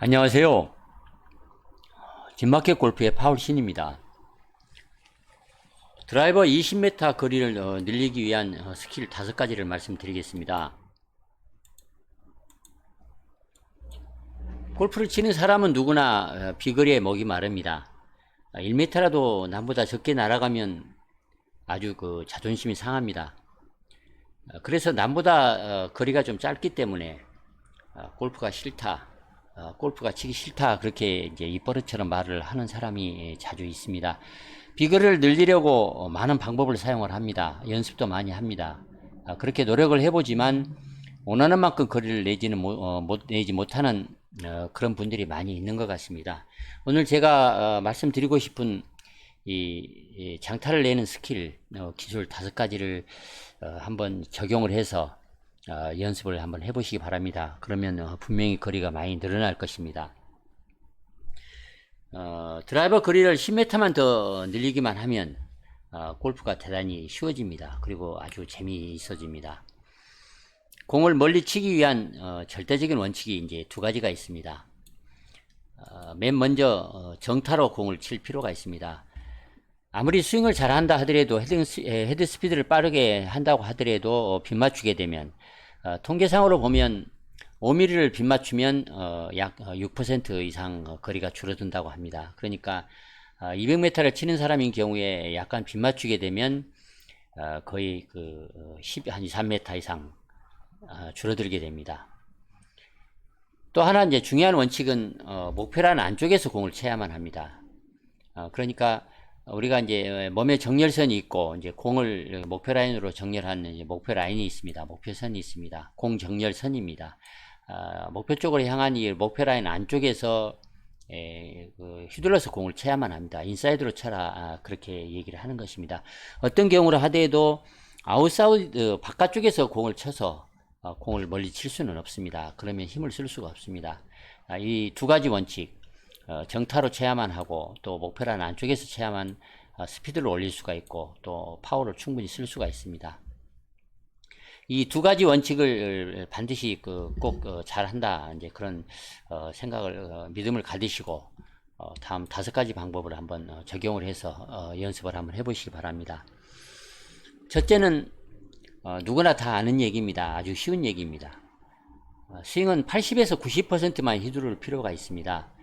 안녕하세요. 딥마켓 골프의 파울신입니다. 드라이버 20m 거리를 늘리기 위한 스킬 5가지를 말씀드리겠습니다. 골프를 치는 사람은 누구나 비거리에 목이 마릅니다. 1m라도 남보다 적게 날아가면 아주 자존심이 상합니다. 그래서 남보다 거리가 좀 짧기 때문에 골프가 싫다, 골프가 치기 싫다, 그렇게 이제 입버릇처럼 말을 하는 사람이 자주 있습니다. 비거리를 늘리려고 많은 방법을 사용을 합니다. 연습도 많이 합니다. 그렇게 노력을 해보지만 원하는 만큼 거리를 내지 못하는 그런 분들이 많이 있는 것 같습니다. 오늘 제가 말씀드리고 싶은 이 장타를 내는 스킬 기술 5가지를 한번 적용을 해서 연습을 한번 해보시기 바랍니다. 그러면 분명히 거리가 많이 늘어날 것입니다. 드라이버 거리를 10m만 더 늘리기만 하면 골프가 대단히 쉬워집니다. 그리고 아주 재미있어집니다. 공을 멀리 치기 위한 절대적인 원칙이 이제 2가지가 있습니다. 맨 먼저 정타로 공을 칠 필요가 있습니다. 아무리 스윙을 잘한다 하더라도 헤드 스피드를 빠르게 한다고 하더라도 빗 맞추게 되면 통계상으로 보면 5mm를 빗 맞추면 약 6% 이상 거리가 줄어든다고 합니다. 그러니까 200m를 치는 사람인 경우에 약간 빗 맞추게 되면 거의 한 2, 3m 이상 줄어들게 됩니다. 또 하나 이제 중요한 원칙은 목표란 안쪽에서 공을 쳐야만 합니다. 그러니까 우리가 이제 몸에 정렬선이 있고 이제 공을 목표 라인으로 정렬하는 이제 목표 라인이 있습니다. 목표선이 있습니다. 공 정렬선입니다. 목표 쪽으로 향한 이 목표 라인 안쪽에서 휘둘러서 공을 쳐야만 합니다. 인사이드로 쳐라, 그렇게 얘기를 하는 것입니다. 어떤 경우로 하더라도 아웃사이드 바깥쪽에서 공을 쳐서 공을 멀리 칠 수는 없습니다. 그러면 힘을 쓸 수가 없습니다. 이 2가지 원칙, 정타로 쳐야만 하고 또 목표라인 안쪽에서 쳐야만 스피드를 올릴 수가 있고 또 파워를 충분히 쓸 수가 있습니다. 이 2가지 원칙을 반드시 꼭 잘한다, 이제 그런 생각을 믿음을 가지시고 다음 5가지 방법을 한번 적용을 해서 연습을 한번 해보시기 바랍니다. 첫째는 누구나 다 아는 얘기입니다. 아주 쉬운 얘기입니다. 스윙은 80에서 90%만 휘두를 필요가 있습니다.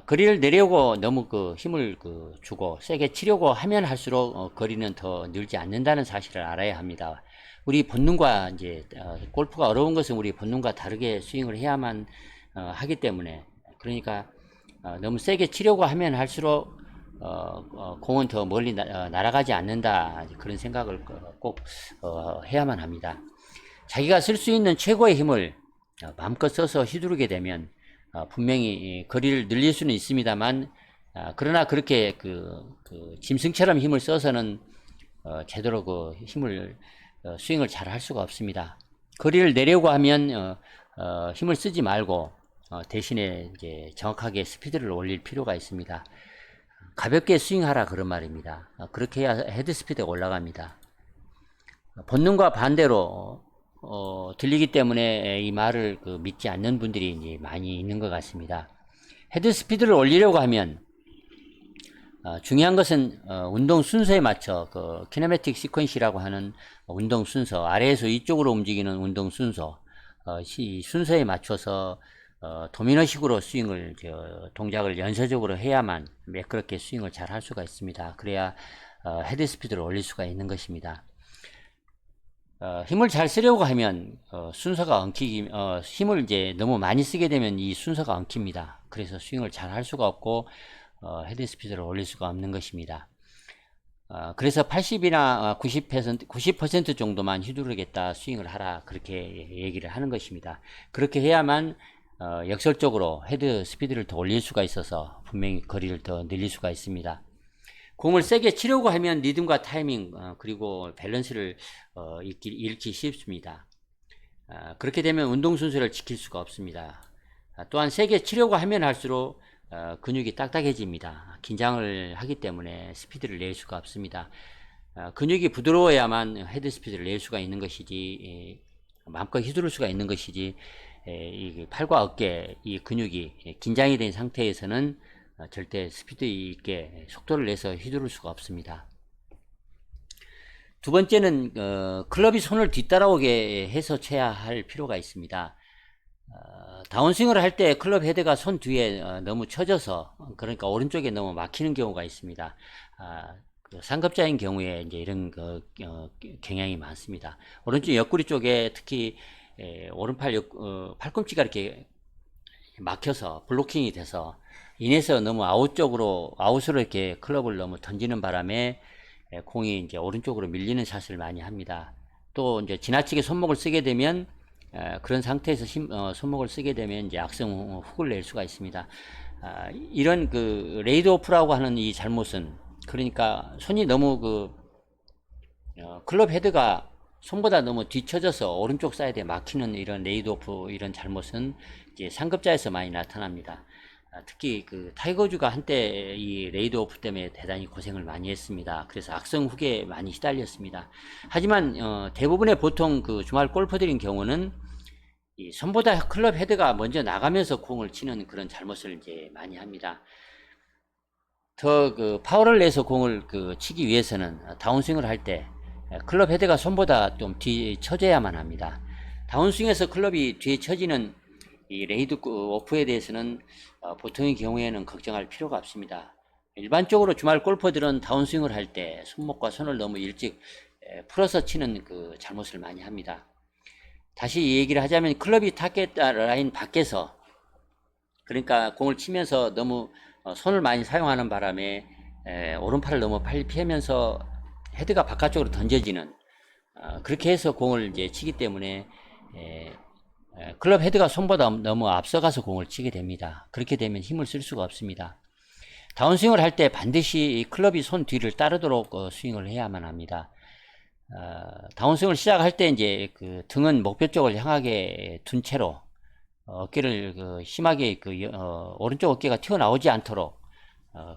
거리를 내려고 너무 힘을 주고 세게 치려고 하면 할수록 거리는 더 늘지 않는다는 사실을 알아야 합니다. 우리 본능과 이제 골프가 어려운 것은 우리 본능과 다르게 스윙을 해야만 하기 때문에, 그러니까 너무 세게 치려고 하면 할수록 공은 더 멀리 날아가지 않는다, 그런 생각을 꼭 해야만 합니다. 자기가 쓸 수 있는 최고의 힘을 마음껏 써서 휘두르게 되면 분명히 거리를 늘릴 수는 있습니다만, 그러나 그렇게 짐승처럼 힘을 써서는 제대로 힘을 스윙을 잘 할 수가 없습니다. 거리를 내려고 하면 힘을 쓰지 말고 대신에 이제 정확하게 스피드를 올릴 필요가 있습니다. 가볍게 스윙하라, 그런 말입니다. 그렇게 해야 헤드 스피드가 올라갑니다. 본능과 반대로 들리기 때문에 이 말을 믿지 않는 분들이 이제 많이 있는 것 같습니다. 헤드 스피드를 올리려고 하면 중요한 것은 운동 순서에 맞춰 키네매틱 시퀀시라고 하는 운동 순서, 아래에서 위쪽으로 움직이는 운동 순서, 이 순서에 맞춰서 도미노식으로 스윙을 동작을 연쇄적으로 해야만 매끄럽게 스윙을 잘 할 수가 있습니다. 그래야 헤드 스피드를 올릴 수가 있는 것입니다. 힘을 잘 쓰려고 하면 순서가 힘을 이제 너무 많이 쓰게 되면 이 순서가 엉킵니다. 그래서 스윙을 잘 할 수가 없고 헤드 스피드를 올릴 수가 없는 것입니다. 그래서 80이나 90% 정도만 휘두르겠다, 스윙을 하라, 그렇게 얘기를 하는 것입니다. 그렇게 해야만 역설적으로 헤드 스피드를 더 올릴 수가 있어서 분명히 거리를 더 늘릴 수가 있습니다. 공을 세게 치려고 하면 리듬과 타이밍 그리고 밸런스를 잃기 쉽습니다. 그렇게 되면 운동 순서를 지킬 수가 없습니다. 또한 세게 치려고 하면 할수록 근육이 딱딱해집니다. 긴장을 하기 때문에 스피드를 낼 수가 없습니다. 근육이 부드러워야만 헤드 스피드를 낼 수가 있는 것이지, 마음껏 휘두를 수가 있는 것이지, 이 팔과 어깨 이 근육이 긴장이 된 상태에서는 절대 스피드 있게 속도를 내서 휘두를 수가 없습니다. 두 번째는 클럽이 손을 뒤따라오게 해서 쳐야 할 필요가 있습니다. 다운스윙을 할 때 클럽 헤드가 손 뒤에 너무 쳐져서, 그러니까 오른쪽에 너무 막히는 경우가 있습니다. 그 상급자인 경우에 이제 이런 경향이 많습니다. 오른쪽 옆구리 쪽에 특히 오른팔 팔꿈치가 이렇게 막혀서 블로킹이 돼서 인해서 너무 아웃으로 이렇게 클럽을 너무 던지는 바람에 공이 이제 오른쪽으로 밀리는 샷을 많이 합니다. 또 이제 지나치게 손목을 쓰게 되면 그런 상태에서 손목을 쓰게 되면 이제 악성 훅을 낼 수가 있습니다. 이런 그 레이드 오프라고 하는 이 잘못은, 그러니까 손이 너무 클럽 헤드가 손보다 너무 뒤쳐져서 오른쪽 사이드에 막히는 이런 레이드 오프, 이런 잘못은 이제 상급자에서 많이 나타납니다. 특히 그 타이거즈가 한때 이 레이드 오프 때문에 대단히 고생을 많이 했습니다. 그래서 악성 훅에 많이 시달렸습니다. 하지만 대부분의 보통 그 주말 골퍼들인 경우는 이 손보다 클럽 헤드가 먼저 나가면서 공을 치는 그런 잘못을 이제 많이 합니다. 더 그 파워를 내서 공을 치기 위해서는 다운스윙을 할 때 클럽 헤드가 손보다 좀 뒤쳐져야만 합니다. 다운스윙에서 클럽이 뒤에 처지는 이 레이드 오프에 대해서는 보통의 경우에는 걱정할 필요가 없습니다. 일반적으로 주말 골퍼들은 다운스윙을 할 때 손목과 손을 너무 일찍 풀어서 치는 그 잘못을 많이 합니다. 다시 이 얘기를 하자면, 클럽이 타겟 라인 밖에서, 그러니까 공을 치면서 너무 손을 많이 사용하는 바람에 오른팔을 너무 빨리 피하면서 헤드가 바깥쪽으로 던져지는, 그렇게 해서 공을 이제 치기 때문에 클럽 헤드가 손보다 너무 앞서가서 공을 치게 됩니다. 그렇게 되면 힘을 쓸 수가 없습니다. 다운스윙을 할 때 반드시 클럽이 손 뒤를 따르도록 스윙을 해야만 합니다. 다운스윙을 시작할 때 이제 그 등은 목표 쪽을 향하게 둔 채로 어깨를 심하게 오른쪽 어깨가 튀어나오지 않도록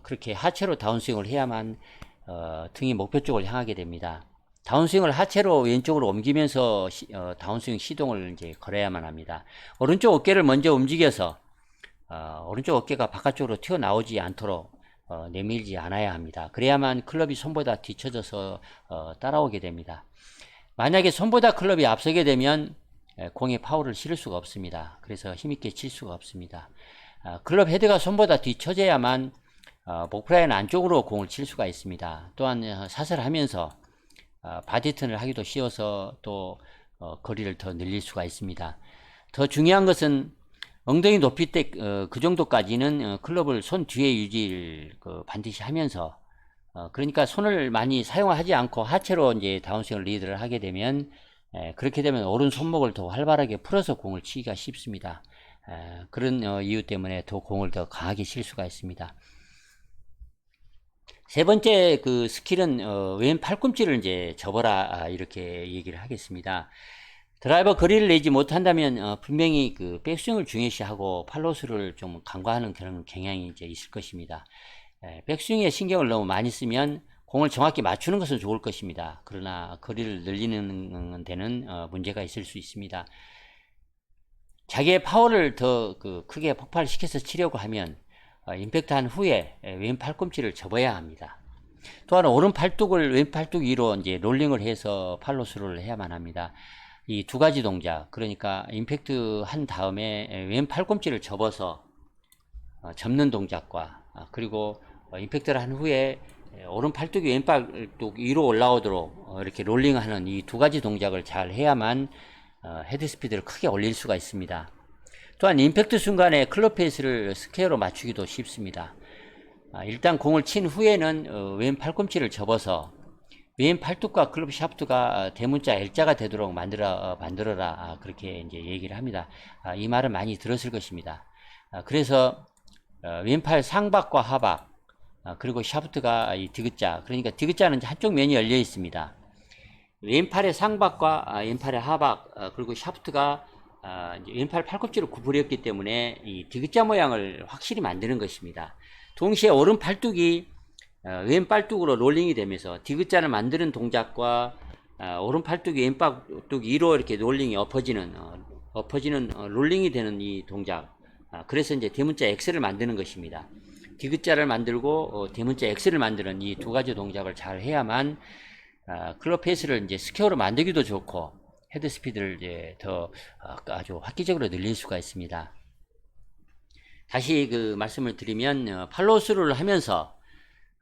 그렇게 하체로 다운스윙을 해야만 등이 목표 쪽을 향하게 됩니다. 다운스윙을 하체로 왼쪽으로 옮기면서 다운스윙 시동을 이제 걸어야만 합니다. 오른쪽 어깨를 먼저 움직여서 오른쪽 어깨가 바깥쪽으로 튀어나오지 않도록 내밀지 않아야 합니다. 그래야만 클럽이 손보다 뒤쳐져서 따라오게 됩니다. 만약에 손보다 클럽이 앞서게 되면 공에 파워를 실을 수가 없습니다. 그래서 힘있게 칠 수가 없습니다. 클럽 헤드가 손보다 뒤쳐져야만 목프라인 안쪽으로 공을 칠 수가 있습니다. 또한 샷을 하면서 바디턴을 하기도 쉬워서 또 거리를 더 늘릴 수가 있습니다. 더 중요한 것은 엉덩이 높이 때 그 정도까지는 클럽을 손 뒤에 유지를 반드시 하면서, 그러니까 손을 많이 사용하지 않고 하체로 이제 다운스윙을 리드를 하게 되면, 그렇게 되면 오른 손목을 더 활발하게 풀어서 공을 치기가 쉽습니다. 그런 이유 때문에 더 공을 더 강하게 칠 수가 있습니다. 세 번째 그 스킬은 왼 팔꿈치를 이제 접어라, 이렇게 얘기를 하겠습니다. 드라이버 거리를 내지 못한다면 분명히 그 백스윙을 중요시하고 팔로스를 좀 간과하는 그런 경향이 이제 있을 것입니다. 백스윙에 신경을 너무 많이 쓰면 공을 정확히 맞추는 것은 좋을 것입니다. 그러나 거리를 늘리는 데는 문제가 있을 수 있습니다. 자기의 파워를 더 크게 폭발시켜서 치려고 하면 임팩트한 후에 왼 팔꿈치를 접어야 합니다. 또한 오른 팔뚝을 왼 팔뚝 위로 이제 롤링을 해서 팔로스를 해야만 합니다. 이 두 가지 동작, 그러니까 임팩트 한 다음에 왼 팔꿈치를 접어서 접는 동작과, 그리고 임팩트를 한 후에 오른 팔뚝이 왼 팔뚝 위로 올라오도록 이렇게 롤링하는 이 두 가지 동작을 잘 해야만 헤드 스피드를 크게 올릴 수가 있습니다. 또한 임팩트 순간에 클럽 페이스를 스퀘어로 맞추기도 쉽습니다. 일단 공을 친 후에는 왼 팔꿈치를 접어서 왼 팔뚝과 클럽 샤프트가 대문자 L자가 되도록 만들어라, 그렇게 이제 얘기를 합니다. 이 말은 많이 들었을 것입니다. 그래서 왼팔 상박과 하박, 그리고 샤프트가 이 디귿자, 그러니까 디귿자는 한쪽 면이 열려 있습니다. 왼팔의 상박과 왼팔의 하박, 그리고 샤프트가 왼팔 팔꿈치로 구부렸기 때문에 이 디귿자 모양을 확실히 만드는 것입니다. 동시에 오른 팔뚝이 왼 팔뚝으로 롤링이 되면서 디귿자를 만드는 동작과 오른 팔뚝이 왼 팔뚝 위로 이렇게 롤링이 엎어지는 엎어지는 롤링이 되는 이 동작. 그래서 이제 대문자 X를 만드는 것입니다. 디귿자를 만들고 대문자 X를 만드는 이 두 가지 동작을 잘 해야만 클럽 페이스를 이제 스퀘어로 만들기도 좋고 헤드 스피드를 이제 더 아주 획기적으로 늘릴 수가 있습니다. 다시 그 말씀을 드리면 팔로우스루를 하면서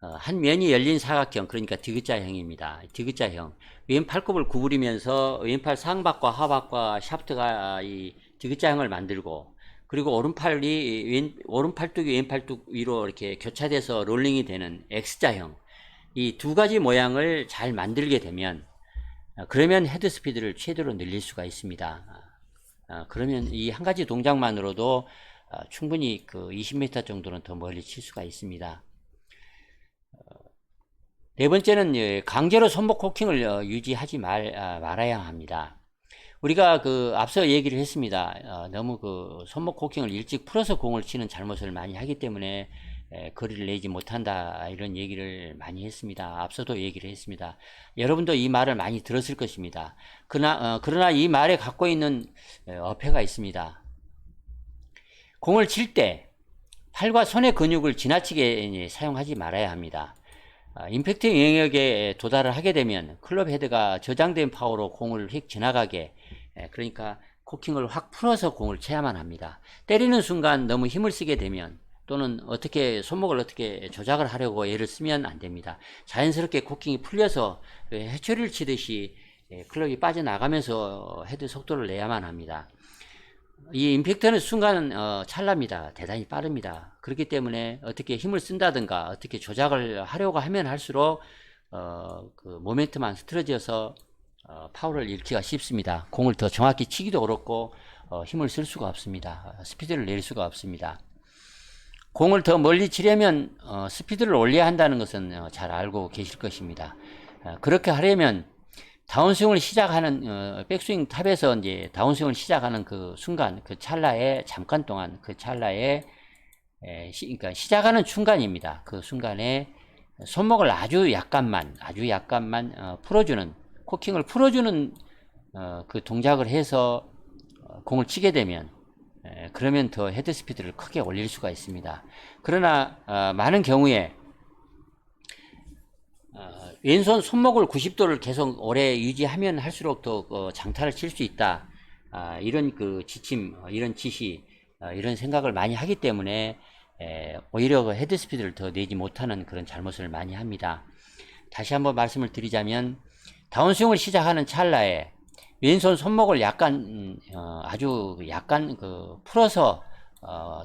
한 면이 열린 사각형, 그러니까 디귿자형입니다. 디귿자형. 왼 팔굽을 구부리면서 왼팔 상박과 하박과 샤프트가 이 디귿자형을 만들고, 그리고 오른팔뚝이 왼팔뚝 위로 이렇게 교차돼서 롤링이 되는 X자형. 이 두 가지 모양을 잘 만들게 되면, 그러면 헤드 스피드를 최대로 늘릴 수가 있습니다. 그러면 이 한 가지 동작만으로도 충분히 그 20m 정도는 더 멀리 칠 수가 있습니다. 네 번째는 강제로 손목 코킹을 유지하지 말아야 합니다. 우리가 그 앞서 얘기를 했습니다. 너무 그 손목 코킹을 일찍 풀어서 공을 치는 잘못을 많이 하기 때문에 거리를 내지 못한다, 이런 얘기를 많이 했습니다. 앞서도 얘기를 했습니다. 여러분도 이 말을 많이 들었을 것입니다. 그러나 이 말에 갖고 있는 어폐가 있습니다. 공을 칠 때 팔과 손의 근육을 지나치게 사용하지 말아야 합니다. 임팩트 영역에 도달을 하게 되면 클럽 헤드가 저장된 파워로 공을 휙 지나가게, 그러니까 코킹을 확 풀어서 공을 쳐야만 합니다. 때리는 순간 너무 힘을 쓰게 되면, 또는 손목을 어떻게 조작을 하려고 애를 쓰면 안 됩니다. 자연스럽게 코킹이 풀려서 해초리를 치듯이 클럽이 빠져나가면서 헤드 속도를 내야만 합니다. 이 임팩트는 순간은 찰나입니다. 대단히 빠릅니다. 그렇기 때문에 어떻게 힘을 쓴다든가 어떻게 조작을 하려고 하면 할수록 그 모멘트만 흐트러져서 파워를 잃기가 쉽습니다. 공을 더 정확히 치기도 어렵고 힘을 쓸 수가 없습니다. 스피드를 낼 수가 없습니다. 공을 더 멀리 치려면 스피드를 올려야 한다는 것은 잘 알고 계실 것입니다. 그렇게 하려면 다운스윙을 시작하는 백스윙 탑에서 이제 다운스윙을 시작하는 그 순간, 그 찰나에 잠깐 동안 그 찰나에 그러니까 시작하는 순간입니다. 그 순간에 손목을 아주 약간만 풀어주는, 코킹을 풀어주는 그 동작을 해서 공을 치게 되면, 그러면 더 헤드 스피드를 크게 올릴 수가 있습니다. 그러나 많은 경우에 왼손 손목을 90도를 계속 오래 유지하면 할수록 더 장타를 칠 수 있다, 이런 그 지침, 이런 지시, 이런 생각을 많이 하기 때문에 오히려 그 헤드 스피드를 더 내지 못하는 그런 잘못을 많이 합니다. 다시 한번 말씀을 드리자면, 다운스윙을 시작하는 찰나에 왼손 손목을 아주 약간 풀어서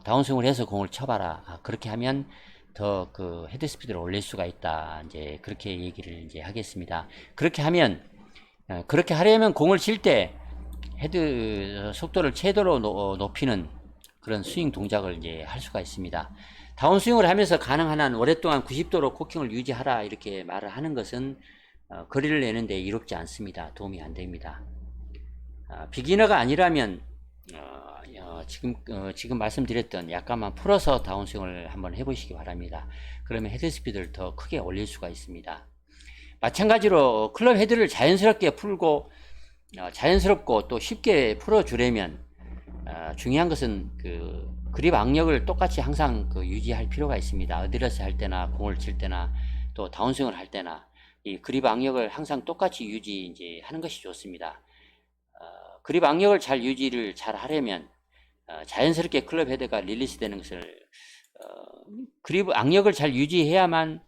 다운스윙을 해서 공을 쳐봐라. 그렇게 하면 더 그 헤드 스피드를 올릴 수가 있다. 이제 그렇게 얘기를 이제 하겠습니다. 그렇게 하려면 공을 칠 때 헤드 속도를 최대로 높이는 그런 스윙 동작을 이제 할 수가 있습니다. 다운스윙을 하면서 가능한 한 오랫동안 90도로 코킹을 유지하라, 이렇게 말을 하는 것은 거리를 내는데 이롭지 않습니다. 도움이 안 됩니다. 비기너가 아니라면 지금 말씀드렸던 약간만 풀어서 다운스윙을 한번 해보시기 바랍니다. 그러면 헤드 스피드를 더 크게 올릴 수가 있습니다. 마찬가지로 클럽 헤드를 자연스럽게 풀고 자연스럽고 또 쉽게 풀어주려면 중요한 것은 그 그립 악력을 똑같이 항상 유지할 필요가 있습니다. 어드레스 할 때나 공을 칠 때나 또 다운스윙을 할 때나 이 그립 악력을 항상 똑같이 이제 하는 것이 좋습니다. 그립 악력을 유지를 잘 하려면 자연스럽게 클럽 헤드가 릴리스 되는 것을 그립 악력을 잘 유지해야만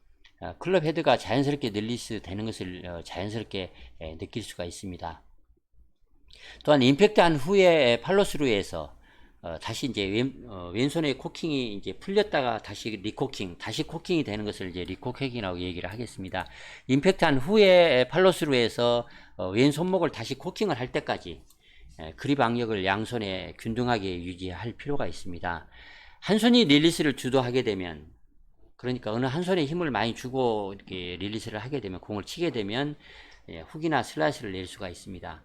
클럽 헤드가 자연스럽게 릴리스 되는 것을 자연스럽게 느낄 수가 있습니다. 또한 임팩트한 후에 팔로스루에서 다시 이제 왼손의 코킹이 이제 풀렸다가 다시 리코킹, 다시 코킹이 되는 것을 이제 리코킹이라고 얘기를 하겠습니다. 임팩트한 후에 팔로스루에서 왼손목을 다시 코킹을 할 때까지 그립 악력을 양손에 균등하게 유지할 필요가 있습니다. 한 손이 릴리스를 주도하게 되면, 그러니까 어느 한 손에 힘을 많이 주고 이렇게 릴리스를 하게 되면, 공을 치게 되면 훅이나 슬라이스를 낼 수가 있습니다.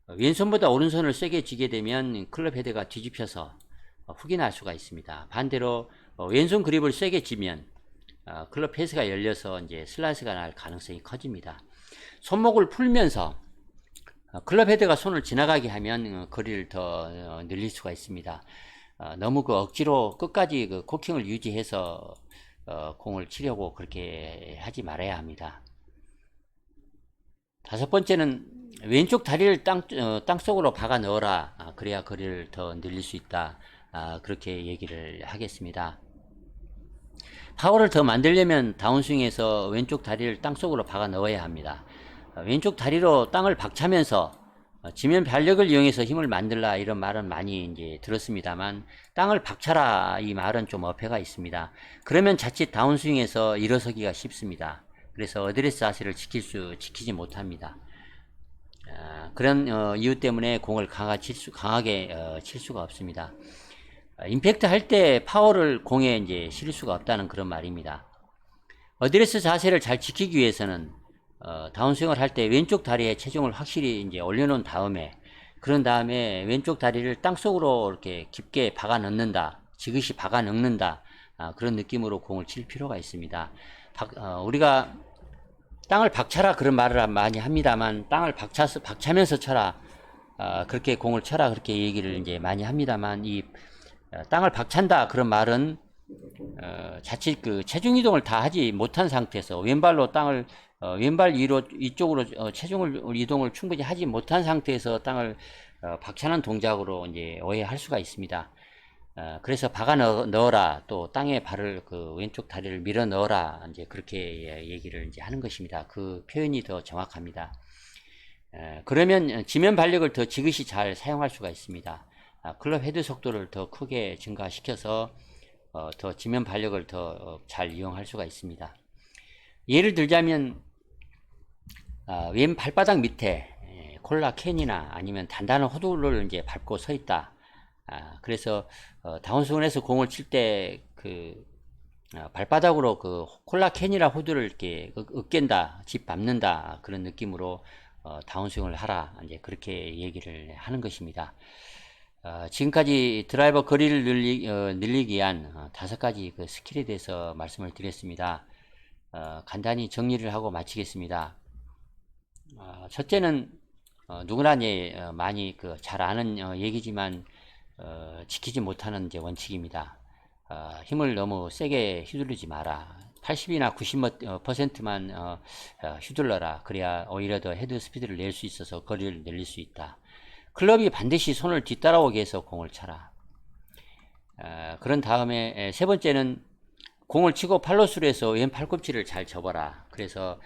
왼손보다 오른손을 세게 쥐게 되면 클럽 헤드가 뒤집혀서 훅이 날 수가 있습니다. 반대로 왼손 그립을 세게 쥐면 클럽 페이스가 열려서 이제 슬라이스가 날 가능성이 커집니다. 손목을 풀면서 클럽 헤드가 손을 지나가게 하면 거리를 더 늘릴 수가 있습니다. 너무 그 억지로 끝까지 그 코킹을 유지해서 공을 치려고 그렇게 하지 말아야 합니다. 다섯 번째는 왼쪽 다리를 땅속으로 박아 넣어라. 그래야 거리를 더 늘릴 수 있다. 그렇게 얘기를 하겠습니다. 파워를 더 만들려면 다운스윙에서 왼쪽 다리를 땅속으로 박아 넣어야 합니다. 왼쪽 다리로 땅을 박차면서 지면 발력을 이용해서 힘을 만들라 이런 말은 많이 이제 들었습니다만, 땅을 박차라 이 말은 좀 어폐가 있습니다. 그러면 자칫 다운스윙에서 일어서기가 쉽습니다. 그래서 어드레스 자세를 지키지 못합니다. 그런 이유 때문에 공을 강하게 칠 수가 없습니다. 임팩트 할 때 파워를 공에 이제 실을 수가 없다는 그런 말입니다. 어드레스 자세를 잘 지키기 위해서는 다운스윙을 할 때 왼쪽 다리에 체중을 확실히 이제 올려놓은 다음에, 그런 다음에 왼쪽 다리를 땅속으로 이렇게 깊게 박아 넣는다, 지그시 박아 넣는다, 그런 느낌으로 공을 칠 필요가 있습니다. 우리가 땅을 박차라 그런 말을 많이 합니다만, 땅을 박차면서 쳐라, 그렇게 공을 쳐라 그렇게 얘기를 이제 많이 합니다만, 이 땅을 박찬다 그런 말은 자칫 그 체중 이동을 다 하지 못한 상태에서 왼발로 땅을 왼발 위로 이쪽으로 체중을 이동을 충분히 하지 못한 상태에서 땅을 박차는 동작으로 이제 오해할 수가 있습니다. 그래서 박아 넣어라, 또 땅에 발을 그 왼쪽 다리를 밀어 넣어라, 이제 그렇게 얘기를 이제 하는 것입니다. 그 표현이 더 정확합니다. 그러면 지면 발력을 더 지그시 잘 사용할 수가 있습니다. 클럽 헤드 속도를 더 크게 증가시켜서 더 지면 발력을 더 잘 이용할 수가 있습니다. 예를 들자면 왼 발바닥 밑에 콜라 캔이나 아니면 단단한 호두를 이제 밟고 서 있다. 그래서 다운스윙을 해서 공을 칠 때 그 발바닥으로 그 콜라 캔이나 호두를 이렇게 으깬다, 짚밟는다, 그런 느낌으로 다운스윙을 하라, 이제 그렇게 얘기를 하는 것입니다. 지금까지 드라이버 거리를 늘리기 위한 5가지 그 스킬에 대해서 말씀을 드렸습니다. 간단히 정리를 하고 마치겠습니다. 첫째는 누구나 이제 많이 그 잘 아는 얘기지만 지키지 못하는 이제 원칙입니다. 힘을 너무 세게 휘두르지 마라. 80이나 90%만 휘둘러라. 그래야 오히려 더 헤드 스피드를 낼 수 있어서 거리를 늘릴 수 있다. 클럽이 반드시 손을 뒤따라오게 해서 공을 쳐라. 그런 다음에 세 번째는 공을 치고 팔로스로 해서 왼 팔꿈치를 잘 접어라. 그래서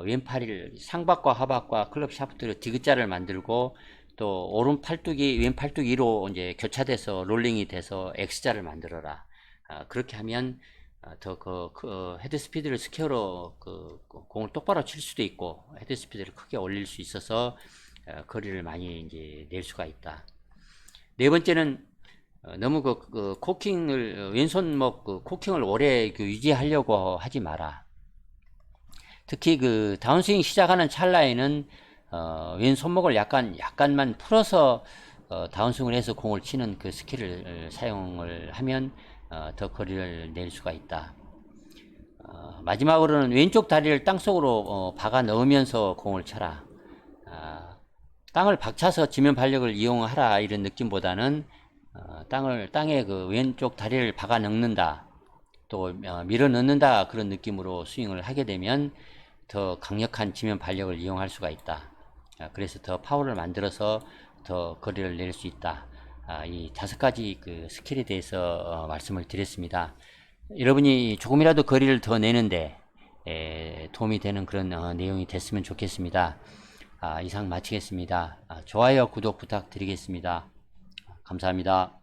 왼팔을 상박과 하박과 클럽 샤프트로 디귿자를 만들고, 또 오른 팔뚝이 왼 팔뚝 위로 이제 교차돼서 롤링이 돼서 X자를 만들어라. 그렇게 하면 더 그 헤드 스피드를 스퀘어로 그 공을 똑바로 칠 수도 있고 헤드 스피드를 크게 올릴 수 있어서 거리를 많이 이제 낼 수가 있다. 네 번째는 너무 그 코킹을 왼손목 그 코킹을 오래 그 유지하려고 하지 마라. 특히 그 다운스윙 시작하는 찰나에는 왼손목을 약간만 풀어서 다운스윙을 해서 공을 치는 그 스킬을 사용을 하면 더 거리를 낼 수가 있다. 마지막으로는 왼쪽 다리를 땅속으로 박아 넣으면서 공을 쳐라. 땅을 박차서 지면 발력을 이용하라 이런 느낌보다는 땅에 그 왼쪽 다리를 박아 넣는다, 또 밀어 넣는다, 그런 느낌으로 스윙을 하게 되면 더 강력한 지면 발력을 이용할 수가 있다. 그래서 더 파워를 만들어서 더 거리를 낼 수 있다. 이 5가지 그 스킬에 대해서 말씀을 드렸습니다. 여러분이 조금이라도 거리를 더 내는데 도움이 되는 그런 내용이 됐으면 좋겠습니다. 이상 마치겠습니다. 좋아요, 구독 부탁드리겠습니다. 감사합니다.